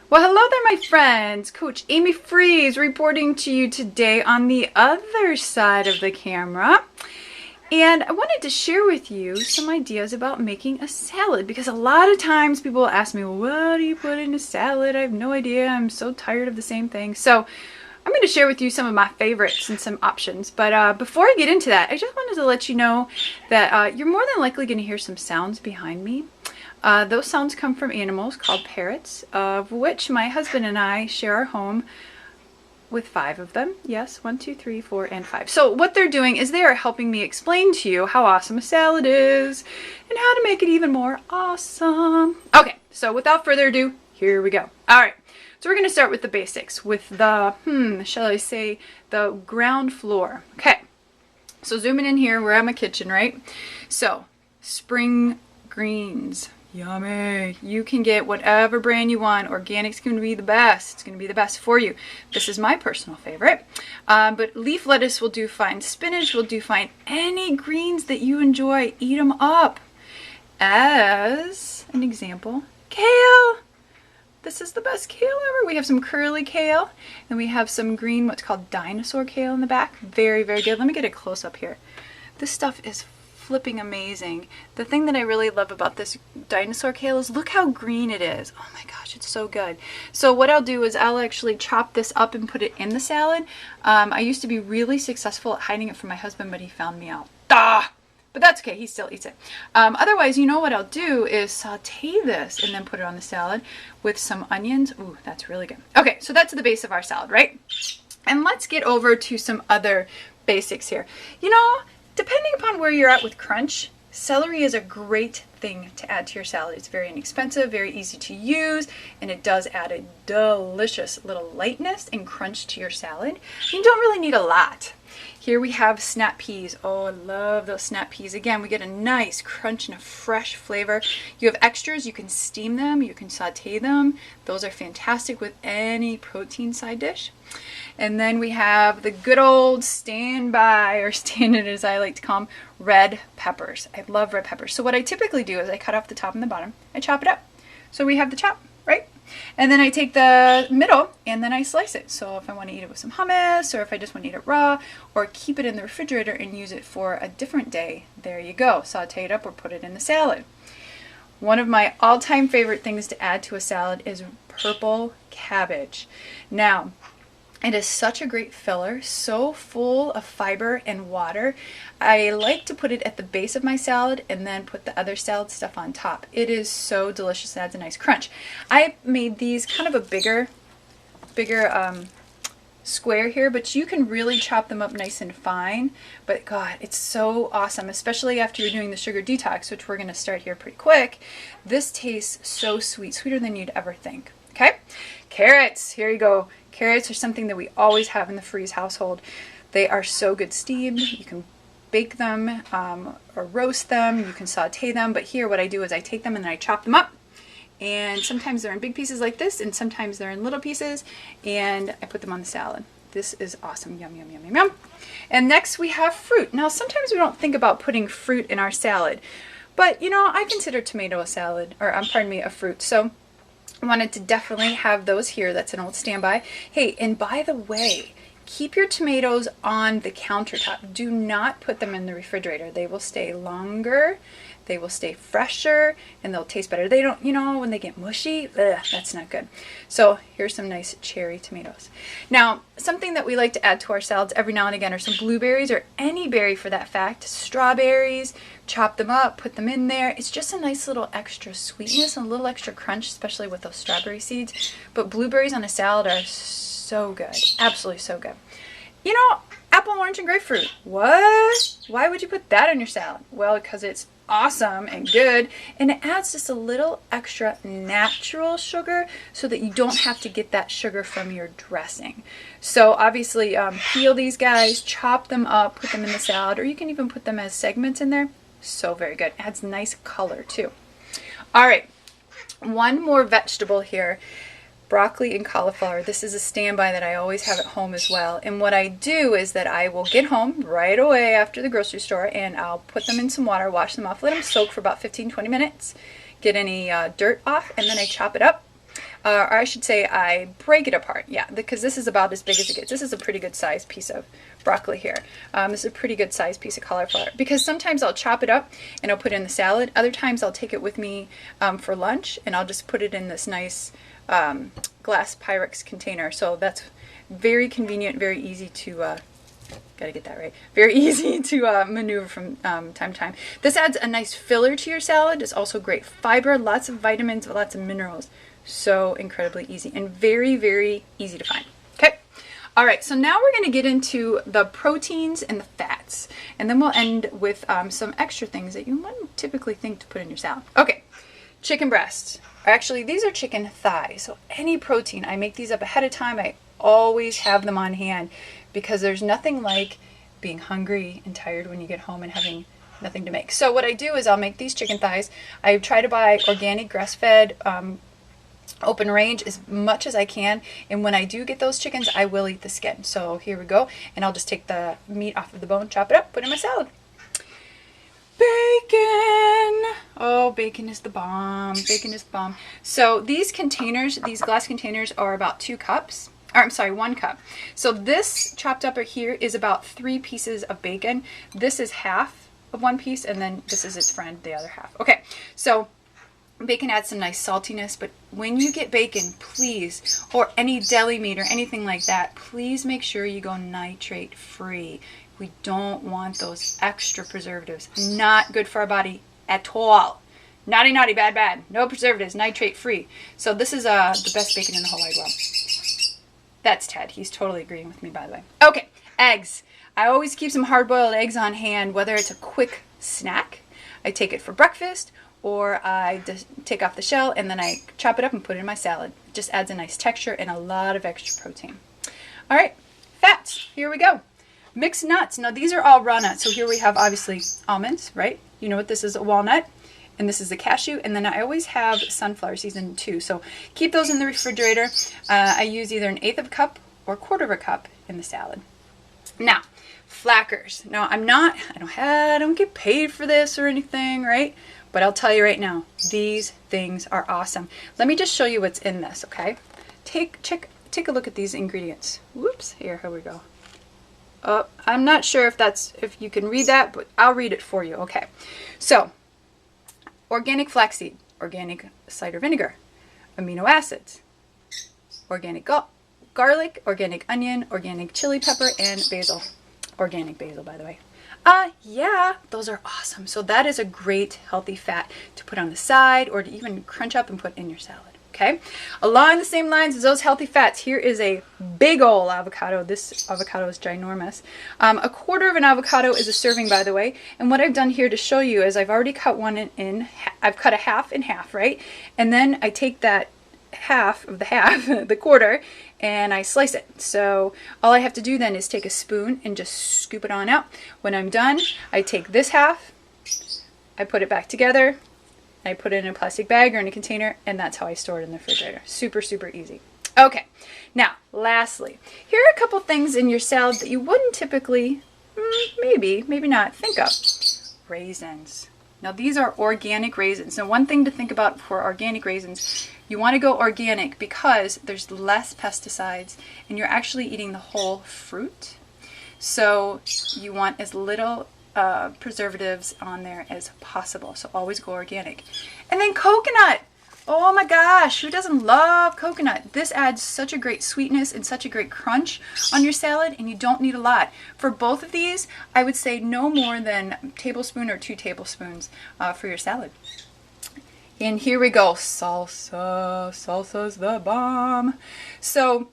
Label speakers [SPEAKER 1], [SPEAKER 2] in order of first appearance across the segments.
[SPEAKER 1] Well, hello there, my friends. Coach Amy Freeze reporting to you today on the other side of the camera. And I wanted to share with you some ideas about making a salad because a lot of times people will ask me, well, what do you put in a salad? I have no idea. I'm so tired of the same thing. So I'm going to share with you some of my favorites and some options. But before I get into that, I just wanted to let you know that you're more than likely going to hear some sounds behind me. Those sounds come from animals called parrots, of which my husband and I share our home with 5 of them. Yes, 1, 2, 3, 4, and 5. So what they're doing is they are helping me explain to you how awesome a salad is and how to make it even more awesome. Okay, so without further ado, here we go. All right, so we're going to start with the basics, with the, shall I say, the ground floor. Okay, so zooming in here, we're at my kitchen, right? So, spring greens. Yummy. You can get whatever brand you want. Organic's going to be the best. It's going to be the best for you. This is my personal favorite. But leaf lettuce will do fine. Spinach will do fine. Any greens that you enjoy, eat them up. As an example, kale. This is the best kale ever. We have some curly kale. And we have some green, what's called dinosaur kale in the back. Very, very good. Let me get a close up here. This stuff is flipping amazing. The thing that I really love about this dinosaur kale is look how green it is. Oh my gosh, it's so good. So what I'll do is I'll actually chop this up and put it in the salad. I used to be really successful at hiding it from my husband, but he found me out. But that's okay, he still eats it. Otherwise, you know what I'll do is saute this and then put it on the salad with some onions. Ooh, that's really good. Okay, so that's the base of our salad, right? And let's get over to some other basics here. You know, depending upon where you're at with crunch, celery is a great thing to add to your salad. It's very inexpensive, very easy to use, and it does add a delicious little lightness and crunch to your salad. You don't really need a lot. Here we have snap peas. Oh, I love those snap peas. Again, we get a nice crunch and a fresh flavor. You have extras, you can steam them, you can saute them. Those are fantastic with any protein side dish. And then we have the good old standby, or standard as I like to call them, red peppers. I love red peppers. So what I typically do is I cut off the top and the bottom. I chop it up. So we have the chop, right? And then I take the middle and then I slice it. So if I want to eat it with some hummus, or if I just want to eat it raw, or keep it in the refrigerator and use it for a different day, there you go. Saute it up or put it in the salad. One of my all-time favorite things to add to a salad is purple cabbage. Now, it is such a great filler, so full of fiber and water. I like to put it at the base of my salad and then put the other salad stuff on top. It is so delicious. It adds a nice crunch. I made these kind of a bigger square here, but you can really chop them up nice and fine. But God, it's so awesome, especially after you're doing the sugar detox, which we're going to start here pretty quick. This tastes so sweet, sweeter than you'd ever think. Okay, carrots, here you go. Carrots are something that we always have in the Freeze household. They are so good steamed. You can bake them or roast them. You can saute them. But here what I do is I take them and I chop them up. And sometimes they're in big pieces like this, and sometimes they're in little pieces. And I put them on the salad. This is awesome. Yum, yum, yum, yum, yum. And next we have fruit. Now sometimes we don't think about putting fruit in our salad. But you know, I consider tomato a salad, or pardon me, a fruit. So I wanted to definitely have those here. That's an old standby. Hey, and by the way, keep your tomatoes on the countertop. Do not put them in the refrigerator. They will stay longer, they will stay fresher, and they'll taste better. They don't, you know, when they get mushy, that's not good. So here's some nice cherry tomatoes. Now, something that we like to add to our salads every now and again are some blueberries, or any berry for that fact. Strawberries, chop them up, put them in there. It's just a nice little extra sweetness and a little extra crunch, especially with those strawberry seeds. But blueberries on a salad are so good. Absolutely so good. You know, apple, orange, and grapefruit. What? Why would you put that on your salad? Well, because it's awesome and good, and it adds just a little extra natural sugar so that you don't have to get that sugar from your dressing. So obviously peel these guys, chop them up, put them in the salad, or you can even put them as segments in there. So very good. Adds nice color too. All right, one more vegetable here. Broccoli and cauliflower. This is a standby that I always have at home as well. And what I do is that I will get home right away after the grocery store, and I'll put them in some water, wash them off, let them soak for about 15-20 minutes, get any dirt off, and then I chop it up. or I should say I break it apart. Yeah, because this is about as big as it gets. This is a pretty good sized piece of broccoli here. This is a pretty good sized piece of cauliflower, because sometimes I'll chop it up and I'll put it in the salad. Other times I'll take it with me for lunch, and I'll just put it in this nice glass Pyrex container. So that's very convenient, very easy to gotta get that right. Very easy to maneuver from time to time. This adds a nice filler to your salad. It's also great fiber, lots of vitamins, lots of minerals. So incredibly easy and very, very easy to find. Okay. All right. So now we're going to get into the proteins and the fats, and then we'll end with some extra things that you wouldn't typically think to put in your salad. Okay. Chicken breasts. Actually, these are chicken thighs. So any protein, I make these up ahead of time. I always have them on hand, because there's nothing like being hungry and tired when you get home and having nothing to make. So what I do is I'll make these chicken thighs. I try to buy organic, grass-fed, open range as much as I can. And when I do get those chickens, I will eat the skin. So here we go. And I'll just take the meat off of the bone, chop it up, put it in my salad. Bacon. Oh, bacon is the bomb. Bacon is the bomb. So these containers, these glass containers, are about 2 cups. Or, I'm sorry, 1 cup. So this chopped up here is about 3 pieces of bacon. This is half of 1 piece, and then this is its friend, the other half. Okay, so bacon adds some nice saltiness, but when you get bacon, please, or any deli meat or anything like that, please make sure you go nitrate free. We don't want those extra preservatives. Not good for our body at all. Naughty, naughty, bad, bad. No preservatives, nitrate free. So this is the best bacon in the whole wide world. That's Ted. He's totally agreeing with me, by the way. Okay, eggs. I always keep some hard-boiled eggs on hand, whether it's a quick snack, I take it for breakfast, or I just take off the shell and then I chop it up and put it in my salad. It just adds a nice texture and a lot of extra protein. All right, fats. Here we go. Mixed nuts. Now, these are all raw nuts. So here we have, obviously, almonds, right? You know what this is, a walnut. And this is the cashew, and then I always have sunflower seeds too. So keep those in the refrigerator. I use either 1/8 of a cup or 1/4 of a cup in the salad. Now, flackers. Now, I don't get paid for this or anything, right? But I'll tell you right now, these things are awesome. Let me just show you what's in this, okay? Take a look at these ingredients. Whoops, here we go. I'm not sure if you can read that, but I'll read it for you. Okay, so organic flaxseed, organic cider vinegar, amino acids, organic garlic, organic onion, organic chili pepper, and basil. Organic basil, by the way. Yeah, those are awesome. So that is a great healthy fat to put on the side or to even crunch up and put in your salad. Okay, along the same lines as those healthy fats, here is a big ol' avocado. This avocado is ginormous. 1/4 of an avocado is a serving, by the way. And what I've done here to show you is I've already cut one in. I've cut a half in half, right? And then I take that half of the half, the 1/4, and I slice it. So all I have to do then is take a spoon and just scoop it on out. When I'm done, I take this half, I put it back together, I put it in a plastic bag or in a container, and that's how I store it in the refrigerator. Super, super easy. Okay, now, lastly, here are a couple things in your salad that you wouldn't typically, maybe not, think of. Raisins. Now, these are organic raisins. Now, one thing to think about for organic raisins, you want to go organic because there's less pesticides, and you're actually eating the whole fruit. So you want as little preservatives on there as possible. So always go organic. And then coconut. Oh my gosh, who doesn't love coconut? This adds such a great sweetness and such a great crunch on your salad, and you don't need a lot. For both of these, I would say no more than a tablespoon or 2 tablespoons for your salad. And here we go, salsa. Salsa's the bomb. So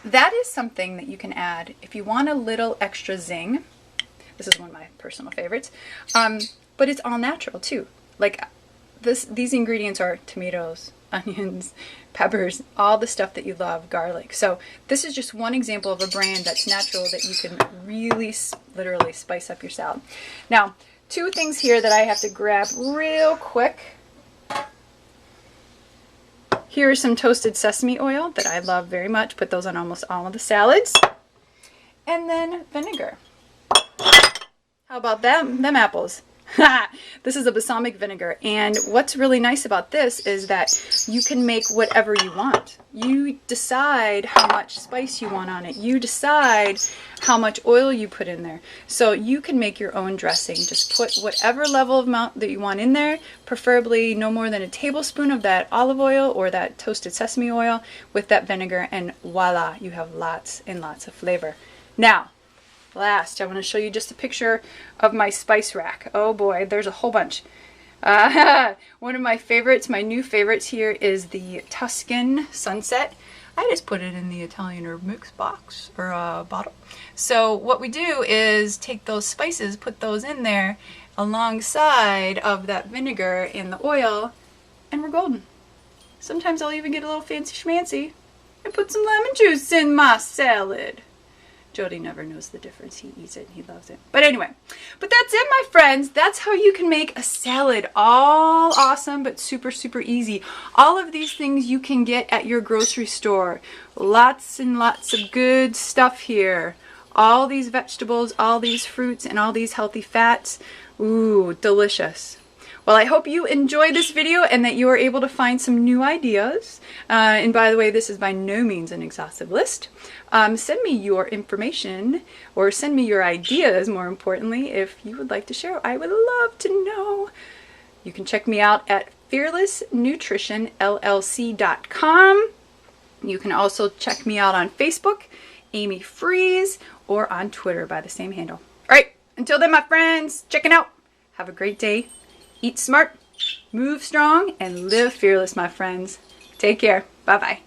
[SPEAKER 1] that is something that you can add if you want a little extra zing. This is one of my personal favorites. But it's all natural too. Like these ingredients are tomatoes, onions, peppers, all the stuff that you love, garlic. So this is just one example of a brand that's natural that you can really literally spice up your salad. Now, 2 things here that I have to grab real quick. Here's some toasted sesame oil that I love very much. Put those on almost all of the salads. And then vinegar. How about them apples? This is a balsamic vinegar, and what's really nice about this is that you can make whatever you want. You decide how much spice you want on it. You decide how much oil you put in there. So you can make your own dressing. Just put whatever level of amount that you want in there, preferably no more than a tablespoon of that olive oil or that toasted sesame oil with that vinegar, and voila, you have lots and lots of flavor. Now, last, I want to show you just a picture of my spice rack. Oh boy, there's a whole bunch. One of my favorites, my new favorites here, is the Tuscan Sunset. I just put it in the Italian herb mix box, or bottle. So what we do is take those spices, put those in there alongside of that vinegar and the oil, and we're golden. Sometimes I'll even get a little fancy schmancy and put some lemon juice in my salad. Jody never knows the difference. He eats it and he loves it. But anyway, but that's it, my friends. That's how you can make a salad. All awesome, but super, super easy. All of these things you can get at your grocery store. Lots and lots of good stuff here. All these vegetables, all these fruits, and all these healthy fats. Ooh, delicious. Well, I hope you enjoyed this video and that you are able to find some new ideas. And by the way, this is by no means an exhaustive list. Send me your information, or send me your ideas, more importantly, if you would like to share. I would love to know. You can check me out at fearlessnutritionllc.com. You can also check me out on Facebook, Amy Freeze, or on Twitter by the same handle. All right, until then, my friends, checking out. Have a great day. Eat smart, move strong, and live fearless, my friends. Take care. Bye-bye.